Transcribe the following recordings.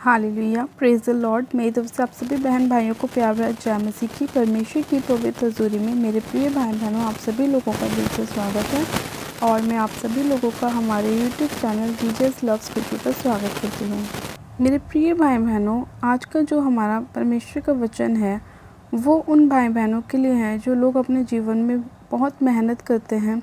Hallelujah, praise the Lord. मेरी तरफ से आप सभी बहन भाइयों को प्यार भरा जय मसीह की। परमेश्वर की पवित्र हजूरी में मेरे प्रिय भाई बहनों, आप सभी लोगों का दिल से स्वागत है और मैं आप सभी लोगों का हमारे YouTube channel Jesus loves people पर स्वागत करती हूँ। मेरे प्रिय भाई बहनों, आज का जो हमारा परमेश्वर का वचन है वो उन भाई बहनों के लिए है जो लोग अपने जीवन में बहुत मेहनत करते हैं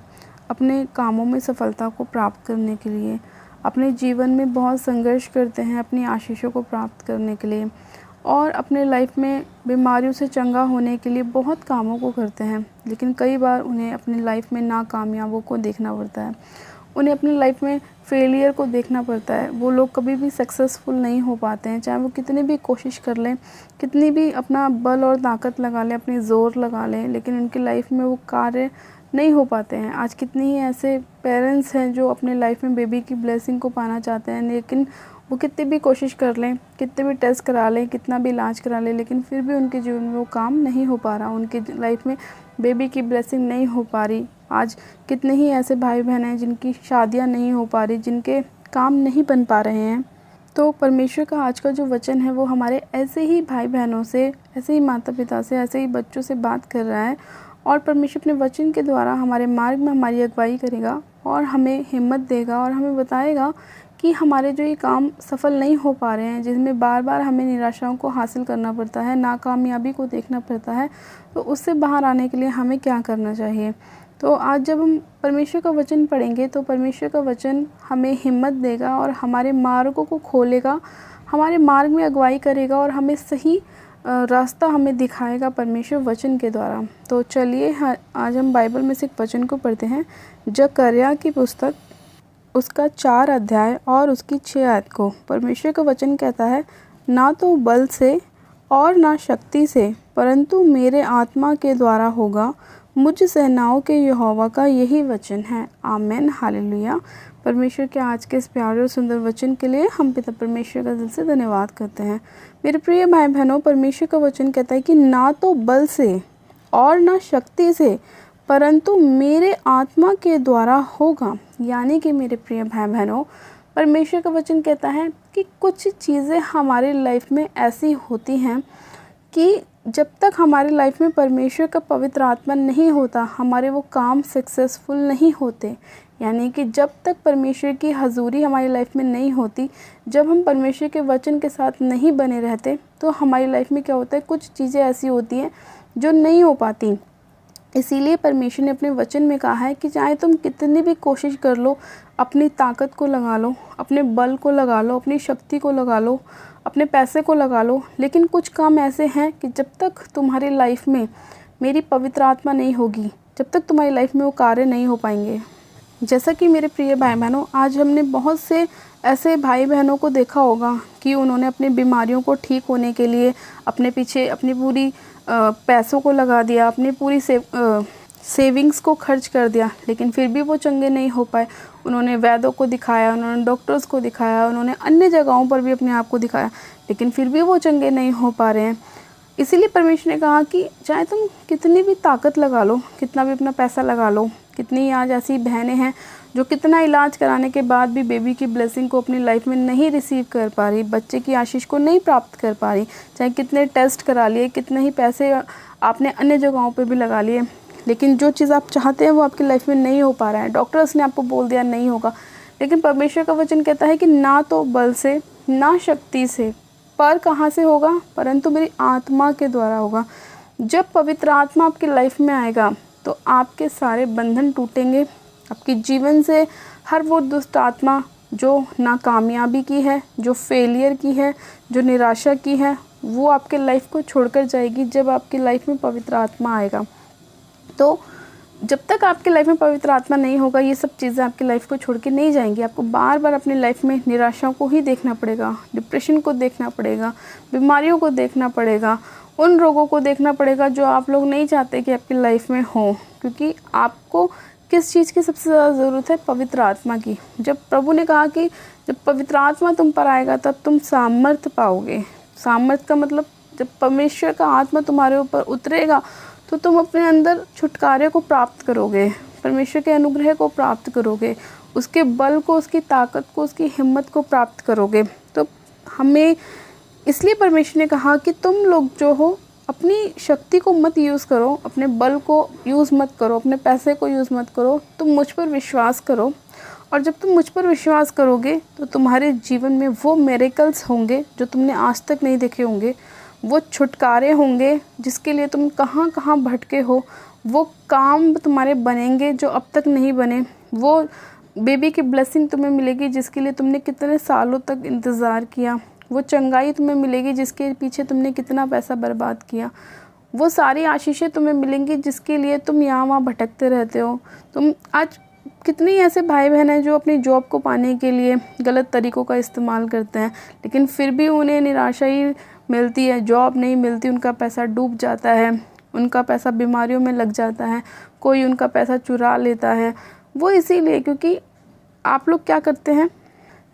अपने कामों में सफलता को प्राप्त करने के लिए, अपने जीवन में बहुत संघर्ष करते हैं अपनी आशीषों को प्राप्त करने के लिए और अपने लाइफ में बीमारियों से चंगा होने के लिए बहुत कामों को करते हैं। लेकिन कई बार उन्हें अपनी लाइफ में नाकामयाबों को देखना पड़ता है, उन्हें अपनी लाइफ में फेलियर को देखना पड़ता है। वो लोग कभी भी सक्सेसफुल नहीं हो पाते हैं, चाहे वो कितनी भी कोशिश कर लें, कितनी भी अपना बल और ताकत लगा लें, अपनी ज़ोर लगा लें, लेकिन उनकी लाइफ में वो कार्य नहीं हो पाते हैं। आज कितनी ही ऐसे पेरेंट्स हैं जो अपने लाइफ में बेबी की ब्लेसिंग को पाना चाहते हैं, लेकिन वो कितनी भी कोशिश कर लें, कितने भी टेस्ट करा लें, कितना भी इलाज करा लें, लेकिन फिर भी उनके जीवन में वो काम नहीं हो पा रहा, उनकी लाइफ में बेबी की ब्लेसिंग नहीं हो पा रही। आज कितने ही ऐसे भाई बहन हैं जिनकी शादियां नहीं हो पा रही, जिनके काम नहीं बन पा रहे हैं। तो परमेश्वर का आज का जो वचन है वो हमारे ऐसे ही भाई बहनों से, ऐसे ही माता पिता से, ऐसे ही बच्चों से बात कर रहा है और परमेश्वर अपने वचन के द्वारा हमारे मार्ग में हमारी अगुवाई करेगा और हमें हिम्मत देगा और हमें बताएगा कि हमारे जो ये काम सफल नहीं हो पा रहे हैं, जिसमें बार बार हमें निराशाओं को हासिल करना पड़ता है, नाकामयाबी को देखना पड़ता है, तो उससे बाहर आने के लिए हमें क्या करना चाहिए। तो आज जब हम परमेश्वर का वचन पढ़ेंगे तो परमेश्वर का वचन हमें हिम्मत देगा और हमारे मार्गों को खोलेगा, हमारे मार्ग में अगुवाई करेगा और हमें सही रास्ता हमें दिखाएगा परमेश्वर वचन के द्वारा। तो चलिए आज हम बाइबल में से एक वचन को पढ़ते हैं, जकर्या की पुस्तक, उसका 4 अध्याय और उसकी 6 आयत को। परमेश्वर का वचन कहता है, ना तो बल से और ना शक्ति से, परंतु मेरे आत्मा के द्वारा होगा, मुझ सेनाओं के यहोवा का यही वचन है। आमीन, हालेलुया। परमेश्वर के आज के इस प्यारे और सुंदर वचन के लिए हम पिता परमेश्वर का दिल से धन्यवाद करते हैं। मेरे प्रिय भाई बहनों, परमेश्वर का वचन कहता है कि ना तो बल से और ना शक्ति से, परंतु मेरे आत्मा के द्वारा होगा। यानी कि मेरे प्रिय भाई बहनों, परमेश्वर का वचन कहता है कि कुछ चीज़ें हमारी लाइफ में ऐसी होती हैं कि जब तक हमारी लाइफ में परमेश्वर का पवित्र आत्मा नहीं होता, हमारे वो काम सक्सेसफुल नहीं होते। यानी कि जब तक परमेश्वर की हजूरी हमारी लाइफ में नहीं होती, जब हम परमेश्वर के वचन के साथ नहीं बने रहते, तो हमारी लाइफ में क्या होता है, कुछ चीज़ें ऐसी होती हैं जो नहीं हो पाती। इसीलिए परमेश्वर ने अपने वचन में कहा है कि चाहे तुम कितनी भी कोशिश कर लो, अपनी ताकत को लगा लो, अपने बल को लगा लो, अपनी शक्ति को लगा लो, अपने पैसे को लगा लो, लेकिन कुछ काम ऐसे हैं कि जब तक तुम्हारी लाइफ में मेरी पवित्र आत्मा नहीं होगी, जब तक तुम्हारी लाइफ में वो कार्य नहीं हो पाएंगे। जैसा कि मेरे प्रिय भाई बहनों, आज हमने बहुत से ऐसे भाई बहनों को देखा होगा कि उन्होंने अपनी बीमारियों को ठीक होने के लिए अपने पीछे अपनी पूरी पैसों को लगा दिया, अपनी पूरी सेविंग्स को खर्च कर दिया, लेकिन फिर भी वो चंगे नहीं हो पाए। उन्होंने वैद्यों को दिखाया, उन्होंने डॉक्टर्स को दिखाया, उन्होंने अन्य जगहों पर भी अपने आप को दिखाया, लेकिन फिर भी वो चंगे नहीं हो पा रहे हैं। इसीलिए परमेश्वर ने कहा कि चाहे तुम कितनी भी ताकत लगा लो, कितना भी अपना पैसा लगा लो, कितनी आज ऐसी बहनें हैं जो कितना इलाज कराने के बाद भी बेबी की ब्लेसिंग को अपनी लाइफ में नहीं रिसीव कर पा रही, बच्चे की आशीष को नहीं प्राप्त कर पा रही। चाहे कितने टेस्ट करा लिए, कितने ही पैसे आपने अन्य जगहों पे भी लगा लिए, लेकिन जो चीज़ आप चाहते हैं वो आपकी लाइफ में नहीं हो पा रहा है। डॉक्टर्स ने आपको बोल दिया नहीं होगा, लेकिन परमेश्वर का वचन कहता है कि ना तो बल से ना शक्ति से, पर कहाँ से होगा, परंतु मेरी आत्मा के द्वारा होगा। जब पवित्र आत्मा आपकी लाइफ में आएगा तो आपके सारे बंधन टूटेंगे, आपके जीवन से हर वो दुष्ट आत्मा जो नाकामयाबी की है, जो फेलियर की है, जो निराशा की है, वो आपके लाइफ को छोड़कर जाएगी जब आपकी लाइफ में पवित्र आत्मा आएगा। तो जब तक आपकी लाइफ में पवित्र आत्मा नहीं होगा, ये सब चीज़ें आपकी लाइफ को छोड़ के नहीं जाएंगी। आपको बार बार अपनी लाइफ में निराशाओं को ही देखना पड़ेगा, डिप्रेशन को देखना पड़ेगा, बीमारियों को देखना पड़ेगा, उन रोगों को देखना पड़ेगा जो आप लोग नहीं चाहते कि आपकी लाइफ में हो। क्योंकि आपको किस चीज़ की सबसे ज़्यादा ज़रूरत है, पवित्र आत्मा की। जब प्रभु ने कहा कि जब पवित्र आत्मा तुम पर आएगा तब तुम सामर्थ्य पाओगे। सामर्थ्य का मतलब जब परमेश्वर का आत्मा तुम्हारे ऊपर उतरेगा तो तुम अपने अंदर छुटकारे को प्राप्त करोगे, परमेश्वर के अनुग्रह को प्राप्त करोगे, उसके बल को, उसकी ताकत को, उसकी हिम्मत को प्राप्त करोगे। तो हमें इसलिए परमेश्वर ने कहा कि तुम लोग जो हो अपनी शक्ति को मत यूज़ करो, अपने बल को यूज़ मत करो, अपने पैसे को यूज़ मत करो, तुम मुझ पर विश्वास करो। और जब तुम मुझ पर विश्वास करोगे तो तुम्हारे जीवन में वो मिरेकल्स होंगे जो तुमने आज तक नहीं देखे होंगे, वो छुटकारे होंगे जिसके लिए तुम कहाँ कहाँ भटके हो, वो काम तुम्हारे बनेंगे जो अब तक नहीं बने, वो बेबी की ब्लेसिंग तुम्हें मिलेगी जिसके लिए तुमने कितने सालों तक इंतज़ार किया, वो चंगाई तुम्हें मिलेगी जिसके पीछे तुमने कितना पैसा बर्बाद किया, वो सारी आशीषें तुम्हें मिलेंगी जिसके लिए तुम यहाँ वहाँ भटकते रहते हो। तुम आज कितने ऐसे भाई बहन हैं जो अपनी जॉब को पाने के लिए गलत तरीक़ों का इस्तेमाल करते हैं, लेकिन फिर भी उन्हें निराशा ही मिलती है, जॉब नहीं मिलती, उनका पैसा डूब जाता है, उनका पैसा बीमारियों में लग जाता है, कोई उनका पैसा चुरा लेता है। वो इसीलिए क्योंकि आप लोग क्या करते हैं,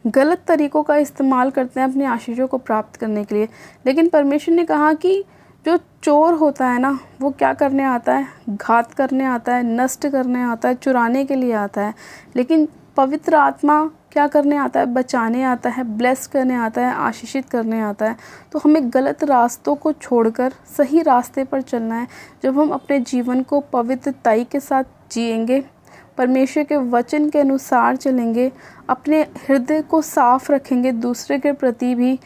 गलत तरीक़ों का इस्तेमाल करते हैं अपनी आशीषों को प्राप्त करने के लिए। लेकिन परमेश्वर ने कहा कि जो चोर होता है ना, वो क्या करने आता है, घात करने आता है, नष्ट करने आता है, चुराने के लिए आता है। लेकिन पवित्र आत्मा क्या करने आता है, बचाने आता है, ब्लेस करने आता है, आशीषित करने आता है। तो हमें गलत रास्तों को छोड़कर सही रास्ते पर चलना है। जब हम अपने जीवन को पवित्रताई के साथ जिएंगे, परमेश्वर के वचन के अनुसार चलेंगे, अपने हृदय को साफ रखेंगे दूसरे के प्रति भी,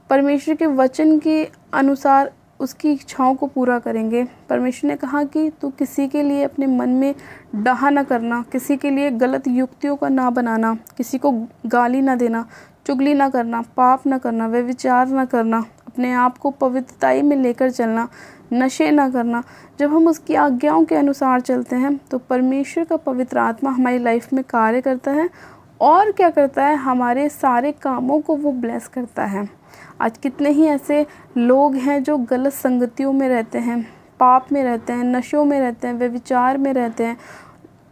परमेश्वर के वचन के अनुसार उसकी इच्छाओं को पूरा करेंगे। परमेश्वर ने कहा कि तू किसी के लिए अपने मन में डाहा ना करना, किसी के लिए गलत युक्तियों का ना बनाना, किसी को गाली ना देना, चुगली ना करना, पाप ना करना, व्यभिचार ना करना, अपने आप को पवित्रताई में लेकर चलना, नशे ना करना। जब हम उसकी आज्ञाओं के अनुसार चलते हैं तो परमेश्वर का पवित्र आत्मा हमारी लाइफ में कार्य करता है और क्या करता है, हमारे सारे कामों को वो ब्लेस करता है। आज कितने ही ऐसे लोग हैं जो गलत संगतियों में रहते हैं, पाप में रहते हैं, नशों में रहते हैं, व्यभिचार में रहते हैं,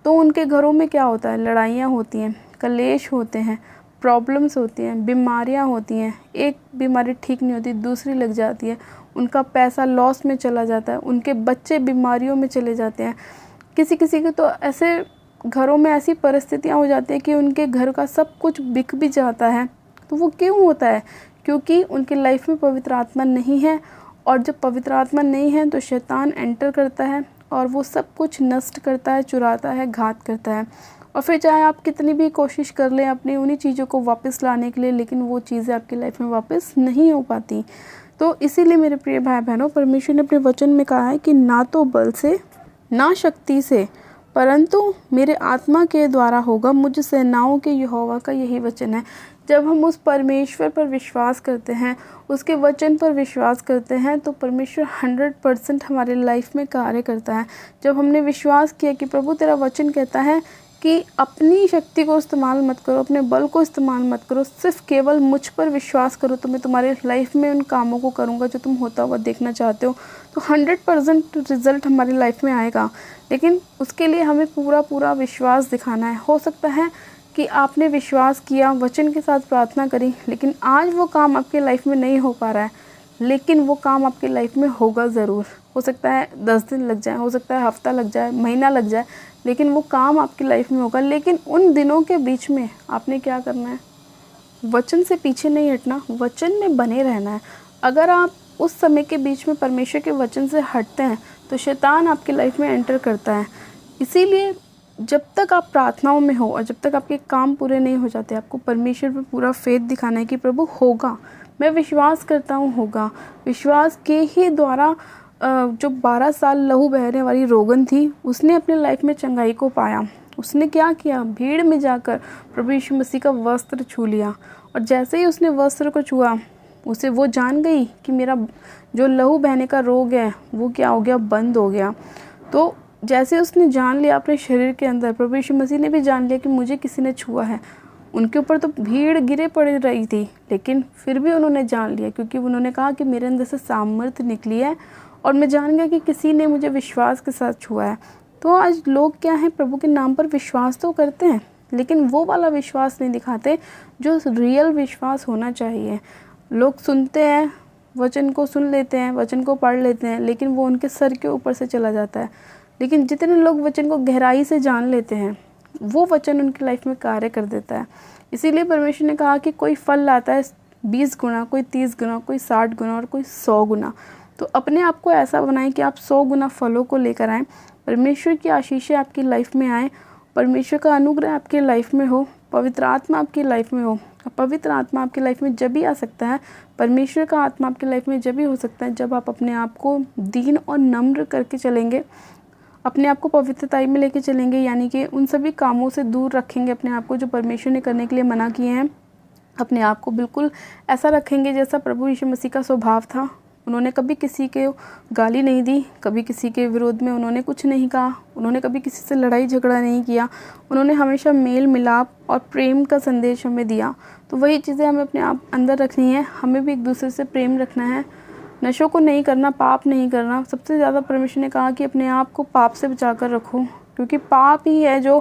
तो उनके घरों में क्या होता है, लड़ाइयाँ होती हैं, कलेश होते हैं, प्रॉब्लम्स होती हैं, बीमारियाँ होती हैं, एक बीमारी ठीक नहीं होती दूसरी लग जाती है, उनका पैसा लॉस में चला जाता है, उनके बच्चे बीमारियों में चले जाते हैं। किसी किसी के तो ऐसे घरों में ऐसी परिस्थितियाँ हो जाती हैं कि उनके घर का सब कुछ बिक भी जाता है। तो वो क्यों होता है, क्योंकि उनकी लाइफ में पवित्र आत्मा नहीं है। और जब पवित्र आत्मा नहीं है तो शैतान एंटर करता है और वो सब कुछ नष्ट करता है, चुराता है, घात करता है। और फिर चाहे आप कितनी भी कोशिश कर लें अपनी उन्हीं चीज़ों को वापस लाने के लिए, लेकिन वो चीज़ें आपकी लाइफ में वापस नहीं हो पाती। तो इसीलिए मेरे प्रिय भाई बहनों, परमेश्वर ने अपने वचन में कहा है कि ना तो बल से ना शक्ति से परंतु मेरे आत्मा के द्वारा होगा, मुझ सेनाओं के यहोवा का यही वचन है। जब हम उस परमेश्वर पर विश्वास करते हैं, उसके वचन पर विश्वास करते हैं, तो परमेश्वर 100% हमारे लाइफ में कार्य करता है। जब हमने विश्वास किया कि प्रभु तेरा वचन कहता है कि अपनी शक्ति को इस्तेमाल मत करो, अपने बल को इस्तेमाल मत करो, सिर्फ केवल मुझ पर विश्वास करो, तो मैं तुम्हारे लाइफ में उन कामों को करूँगा जो तुम होता हुआ देखना चाहते हो, तो 100% रिज़ल्ट हमारी लाइफ में आएगा। लेकिन उसके लिए हमें पूरा विश्वास दिखाना है। हो सकता है कि आपने विश्वास किया, वचन के साथ प्रार्थना करी, लेकिन आज वो काम आपके लाइफ में नहीं हो पा रहा है, लेकिन वो काम आपकी लाइफ में होगा ज़रूर। हो सकता है 10 दिन लग जाए, हो सकता है हफ्ता लग जाए, महीना लग जाए, लेकिन वो काम आपकी लाइफ में होगा। लेकिन उन दिनों के बीच में आपने क्या करना है, वचन से पीछे नहीं हटना, वचन में बने रहना है। अगर आप उस समय के बीच में परमेश्वर के वचन से हटते हैं तो शैतान आपकी लाइफ में एंटर करता है। इसीलिए जब तक आप प्रार्थनाओं में हो और जब तक आपके काम पूरे नहीं हो जाते, आपको परमेश्वर पे पूरा फेथ दिखाना है कि प्रभु होगा, मैं विश्वास करता हूँ होगा। विश्वास के ही द्वारा जो 12 साल लहू बहने वाली रोगन थी, उसने अपने लाइफ में चंगाई को पाया। उसने क्या किया, भीड़ में जाकर प्रभु यीशु मसीह का वस्त्र छू लिया, और जैसे ही उसने वस्त्र को छुआ, उसे वो जान गई कि मेरा जो लहू बहने का रोग है वो क्या हो गया, बंद हो गया। तो जैसे उसने जान लिया अपने शरीर के अंदर, प्रभु यीशु मसीह ने भी जान लिया कि मुझे किसी ने छुआ है। उनके ऊपर तो भीड़ गिरे पड़ रही थी, लेकिन फिर भी उन्होंने जान लिया, क्योंकि उन्होंने कहा कि मेरे अंदर से सामर्थ्य निकली है और मैं जान गया कि किसी ने मुझे विश्वास के साथ छुआ है। तो आज लोग क्या हैं, प्रभु के नाम पर विश्वास तो करते हैं, लेकिन वो वाला विश्वास नहीं दिखाते जो रियल विश्वास होना चाहिए। लोग सुनते हैं, वचन को सुन लेते हैं, वचन को पढ़ लेते हैं, लेकिन वो उनके सर के ऊपर से चला जाता है। लेकिन जितने लोग वचन को गहराई से जान लेते हैं, वो वचन उनकी लाइफ में कार्य कर देता है। इसीलिए परमेश्वर ने कहा कि कोई फल लाता है 20 गुना, कोई 30 गुना, कोई 60 गुना और कोई 100 गुना। तो अपने आप को ऐसा बनाएं कि आप 100 गुना फलों को लेकर आएँ, परमेश्वर की आशीषें आपकी लाइफ में आएँ, परमेश्वर का अनुग्रह आपकी लाइफ में हो, पवित्र आत्मा आपकी लाइफ में हो। पवित्र आत्मा आपकी लाइफ में जब भी आ सकता है, परमेश्वर का आत्मा आपकी लाइफ में जब भी हो सकता है जब आप अपने आप को दीन और नम्र करके चलेंगे, अपने आप को पवित्रताई में लेके चलेंगे, यानी कि उन सभी कामों से दूर रखेंगे अपने आप को जो परमेश्वर ने करने के लिए मना किए हैं। अपने आप को बिल्कुल ऐसा रखेंगे जैसा प्रभु यीशु मसीह का स्वभाव था। उन्होंने कभी किसी के गाली नहीं दी, कभी किसी के विरोध में उन्होंने कुछ नहीं कहा, उन्होंने कभी किसी से लड़ाई झगड़ा नहीं किया, उन्होंने हमेशा मेल मिलाप और प्रेम का संदेश हमें दिया। तो वही चीज़ें हमें अपने आप अंदर रखनी है। हमें भी एक दूसरे से प्रेम रखना है, नशों को नहीं करना, पाप नहीं करना। सबसे ज़्यादा परमेश्वर ने कहा कि अपने आप को पाप से बचा कर रखो, क्योंकि पाप ही है जो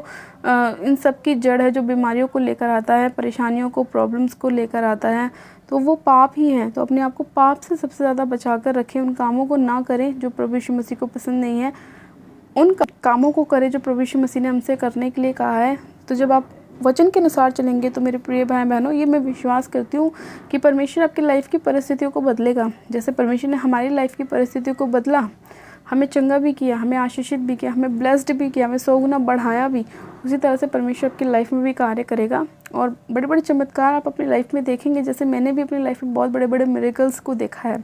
इन सब की जड़ है, जो बीमारियों को लेकर आता है, परेशानियों को, प्रॉब्लम्स को लेकर आता है, तो वो पाप ही है। तो अपने आप को पाप से सबसे ज़्यादा बचा कर रखें, उन कामों को ना करें जो प्रभु यीशु मसीह को पसंद नहीं है, उन कामों को करें जो प्रभु यीशु मसीह ने हमसे करने के लिए कहा है। तो जब आप वचन के अनुसार चलेंगे तो मेरे प्रिय भाई बहनों, ये मैं विश्वास करती हूँ कि परमेश्वर आपकी लाइफ की परिस्थितियों को बदलेगा। जैसे परमेश्वर ने हमारी लाइफ की परिस्थितियों को बदला, हमें चंगा भी किया, हमें आशीषित भी किया, हमें ब्लेस्ड भी किया, हमें 100 गुना बढ़ाया भी, उसी तरह से परमेश्वर आपकी लाइफ में भी कार्य करेगा। और बड़े बड़े चमत्कार आप अपनी लाइफ में देखेंगे। जैसे मैंने भी अपनी लाइफ में बहुत बड़े बड़े मिरेकल्स को देखा है।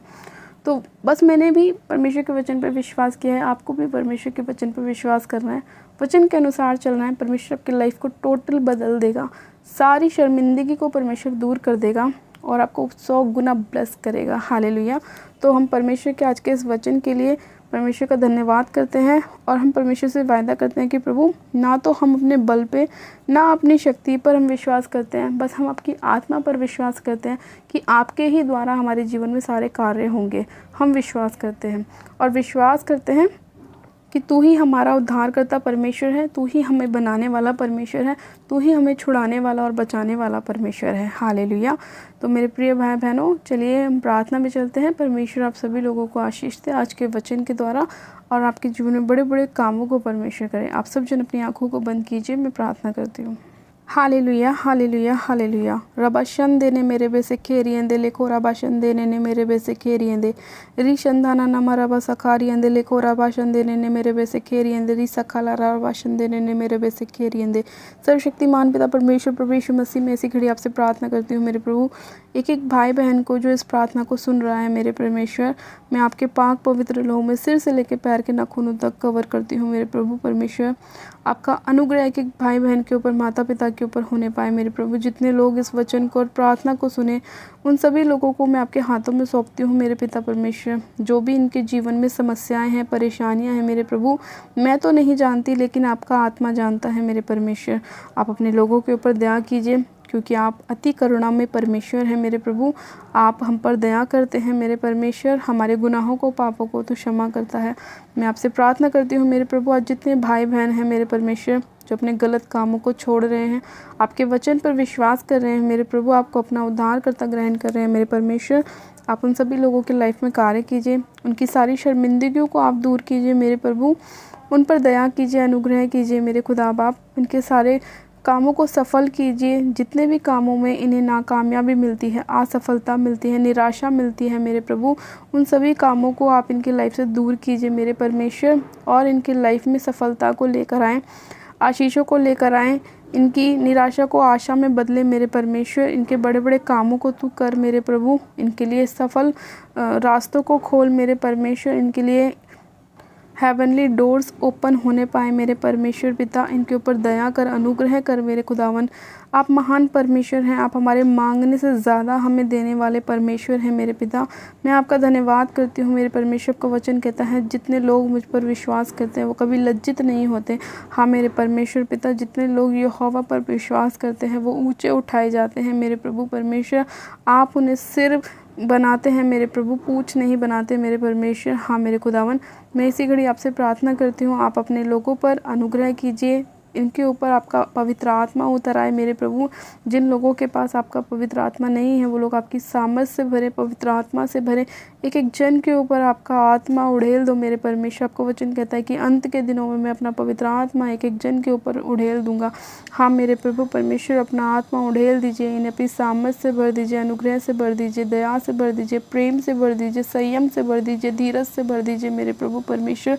तो बस मैंने भी परमेश्वर के वचन पर विश्वास किया है, आपको भी परमेश्वर के वचन पर विश्वास करना है, वचन के अनुसार चलना है। परमेश्वर आपकी लाइफ को टोटल बदल देगा, सारी शर्मिंदगी को परमेश्वर दूर कर देगा और आपको 100 गुना ब्लेस करेगा। हालेलुया। तो हम परमेश्वर के आज के इस वचन के लिए परमेश्वर का धन्यवाद करते हैं और हम परमेश्वर से वायदा करते हैं कि प्रभु, ना तो हम अपने बल पे, ना अपनी शक्ति पर हम विश्वास करते हैं, बस हम आपकी आत्मा पर विश्वास करते हैं कि आपके ही द्वारा हमारे जीवन में सारे कार्य होंगे। हम विश्वास करते हैं और विश्वास करते हैं कि तू ही हमारा उद्धारकर्ता परमेश्वर है, तू ही हमें बनाने वाला परमेश्वर है, तू ही हमें छुड़ाने वाला और बचाने वाला परमेश्वर है। हालेलुया। तो मेरे प्रिय भाई बहनों, चलिए हम प्रार्थना में चलते हैं। परमेश्वर आप सभी लोगों को आशीष दे आज के वचन के द्वारा और आपके जीवन में बड़े बड़े कामों को परमेश्वर करे। आप सब जन अपनी आंखों को बंद कीजिए, मैं प्रार्थना करती हूँ। Hallelujah hallelujah hallelujah. रबाशन देने मेरे बेसे खेरियंदे लेको रबाशन देने ने मेरे बेसे खेरियंदे रिशंदाना नमा रबा सखारियंदे लेको रबाशन देने ने मेरे बेसे खेरियंदे रि सखाला रबाशन देने ने मेरे बेसे खेरियंदे। सर्वशक्तिमान पिता परमेश्वर प्रभु यीशु मसीह में ऐसी घड़ी आपसे प्रार्थना करती हूँ मेरे प्रभु, एक एक भाई बहन को जो इस प्रार्थना को सुन रहा है मेरे परमेश्वर, मैं आपके पाक पवित्र लहू में सिर से लेकर पैर के नाखूनों तक कवर करती हूँ मेरे प्रभु परमेश्वर। आपका अनुग्रह एक एक भाई बहन के ऊपर, माता पिता के ऊपर होने पाए मेरे प्रभु। जितने लोग इस वचन को और प्रार्थना को सुने, उन सभी लोगों को मैं आपके हाथों में सौंपती हूँ मेरे पिता परमेश्वर। जो भी इनके जीवन में समस्याएं हैं, परेशानियां हैं मेरे प्रभु, मैं तो नहीं जानती, लेकिन आपका आत्मा जानता है मेरे परमेश्वर। आप अपने लोगों के ऊपर दया कीजिए, क्योंकि आप अति करुणा में परमेश्वर हैं मेरे प्रभु। आप हम पर दया करते हैं मेरे परमेश्वर, हमारे गुनाहों को, पापों को तो क्षमा करता है। मैं आपसे प्रार्थना करती हूँ मेरे प्रभु, आज जितने भाई बहन हैं मेरे परमेश्वर जो अपने गलत कामों को छोड़ रहे हैं, आपके वचन पर विश्वास कर रहे हैं मेरे प्रभु, आपको अपना उद्धारकर्ता ग्रहण कर रहे हैं मेरे परमेश्वर, आप उन सभी लोगों की लाइफ में कार्य कीजिए, उनकी सारी शर्मिंदगियों को आप दूर कीजिए मेरे प्रभु, उन पर दया कीजिए, अनुग्रह कीजिए मेरे खुदा बाप, इनके सारे कामों को सफल कीजिए। जितने भी कामों में इन्हें नाकामयाबी मिलती है, असफलता मिलती है, निराशा मिलती है मेरे प्रभु, उन सभी कामों को आप इनकी लाइफ से दूर कीजिए मेरे परमेश्वर और इनकी लाइफ में सफलता को लेकर आएँ, आशीषों को लेकर आएँ, इनकी निराशा को आशा में बदले मेरे परमेश्वर। इनके बड़े बड़े कामों को तू कर मेरे प्रभु, इनके लिए सफल रास्तों को खोल मेरे परमेश्वर, इनके लिए हेवनली डोर्स ओपन होने पाए मेरे परमेश्वर पिता। इनके ऊपर दया कर, अनुग्रह कर मेरे खुदावन। आप महान परमेश्वर हैं, आप हमारे मांगने से ज़्यादा हमें देने वाले परमेश्वर हैं मेरे पिता। मैं आपका धन्यवाद करती हूँ मेरे परमेश्वर का वचन कहता है, जितने लोग मुझ पर विश्वास करते हैं वो कभी लज्जित नहीं होते। हाँ मेरे परमेश्वर पिता, जितने लोग यहोवा पर विश्वास करते हैं वो ऊँचे उठाए जाते हैं मेरे प्रभु परमेश्वर। आप उन्हें सिर बनाते हैं मेरे प्रभु, पूछ नहीं बनाते मेरे परमेश्वर। हाँ मेरे खुदावन, मैं इसी घड़ी आपसे प्रार्थना करती हूँ, आप अपने लोगों पर अनुग्रह कीजिए, इनके ऊपर आपका पवित्र आत्मा उतर आए मेरे प्रभु। जिन लोगों के पास आपका पवित्र आत्मा नहीं है वो लोग आपकी सामर्थ से भरे, पवित्र आत्मा से भरे। एक एक जन के ऊपर आपका आत्मा उड़ेल दो मेरे परमेश्वर। आपका वचन कहता है कि अंत के दिनों में मैं अपना पवित्र आत्मा एक एक जन के ऊपर उड़ेल दूंगा। हाँ मेरे प्रभु परमेश्वर, अपना आत्मा उड़ेल दीजिए, इन्हें अपनी सामर्थ से भर दीजिए, अनुग्रह से भर दीजिए, दया से भर दीजिए, प्रेम से भर दीजिए, संयम से भर दीजिए, धीरज से भर दीजिए मेरे प्रभु परमेश्वर।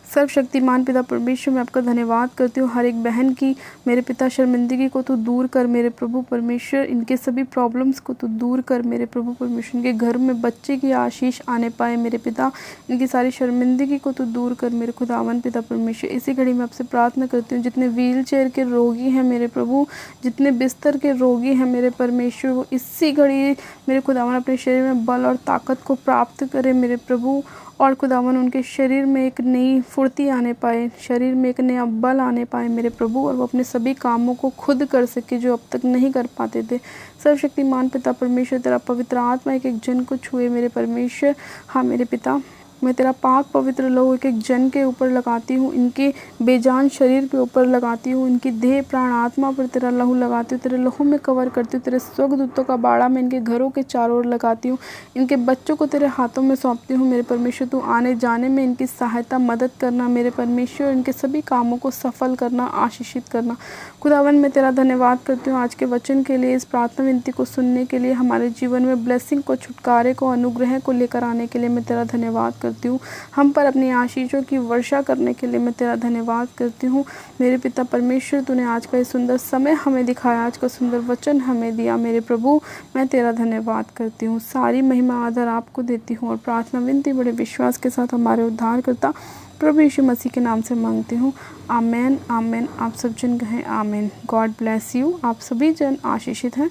सर्वशक्तिमान पिता परमेश्वर, मैं आपका धन्यवाद करती हूँ हर एक बहन की। मेरे पिता शर्मिंदगी को तो दूर कर मेरे प्रभु परमेश्वर, इनके सभी प्रॉब्लम्स को तो दूर कर मेरे प्रभु परमेश्वर। इनके घर में बच्चे की आशीष आने पाए मेरे पिता, इनकी सारी शर्मिंदगी को तो दूर कर मेरे खुदावन पिता परमेश्वर। इसी घड़ी में आपसे प्रार्थना करती हूँ जितने व्हील चेयर के रोगी हैं मेरे प्रभु, जितने बिस्तर के रोगी हैं मेरे परमेश्वर, वो इसी घड़ी मेरे खुदावन अपने शरीर में बल और ताकत को प्राप्त करें मेरे प्रभु। और खुदावन उनके शरीर में एक नई फुर्ती आने पाए, शरीर में एक नया बल आने पाए मेरे प्रभु, और वो अपने सभी कामों को खुद कर सके जो अब तक नहीं कर पाते थे। सर्वशक्तिमान पिता परमेश्वर, तेरा पवित्र आत्मा एक एक जन को छुए मेरे परमेश्वर। हाँ मेरे पिता, मैं तेरा पाक पवित्र लहू एक एक जन के ऊपर लगाती हूँ, इनके बेजान शरीर के ऊपर लगाती हूँ, इनकी देह प्राण आत्मा पर तेरा लहू लगाती हूँ, तेरे लहू में कवर करती हूँ, तेरे स्वर्गदूतों का बाड़ा मैं इनके घरों के चारों ओर लगाती हूँ, इनके बच्चों को तेरे हाथों में सौंपती हूँ मेरे परमेश्वर। तू आने जाने में इनकी सहायता मदद करना मेरे परमेश्वर, इनके सभी कामों को सफल करना, आशीषित करना। खुदावन मैं तेरा धन्यवाद करती हूँ आज के वचन के लिए, इस प्रार्थना विनती को सुनने के लिए, हमारे जीवन में ब्लेसिंग को, छुटकारे को, अनुग्रह को लेकर आने के लिए मैं तेरा धन्यवाद करती हूँ। हम पर अपनी आशीषों की वर्षा करने के लिए मैं तेरा धन्यवाद करती हूँ मेरे पिता परमेश्वर। तूने आज का ये सुंदर समय हमें दिखाया, आज का सुंदर वचन हमें दिया मेरे प्रभु, मैं तेरा धन्यवाद करती हूँ। सारी महिमा आदर आपको देती हूँ और प्रार्थना विनती बड़े विश्वास के साथ हमारे उद्धार करता प्रभु यीशु मसीह के नाम से मांगती हूँ, आमेन आमेन। आप सब जन कहें आमेन। God bless you. आप सभी जन आशीषित हैं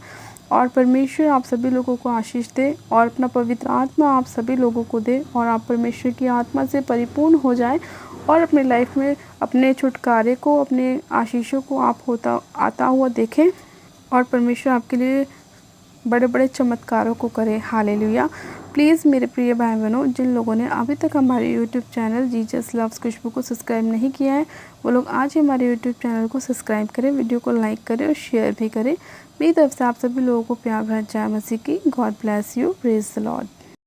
और परमेश्वर आप सभी लोगों को आशीष दे और अपना पवित्र आत्मा आप सभी लोगों को दे और आप परमेश्वर की आत्मा से परिपूर्ण हो जाए और अपने लाइफ में अपने छुटकारे को, अपने आशीषों को आप आता हुआ देखें और परमेश्वर आपके लिए बड़े बड़े चमत्कारों को करे। हालेलुया। प्लीज़ मेरे प्रिय भाई बहनों, जिन लोगों ने अभी तक हमारे यूट्यूब चैनल जीसस लव्स खुशबू को सब्सक्राइब नहीं किया है वो लोग आज ही हमारे यूट्यूब चैनल को सब्सक्राइब करें, वीडियो को लाइक करें और शेयर भी करें। मेरी तरफ से आप सभी लोगों को प्यार भरा जय मसीह की। God bless you. Praise the Lord.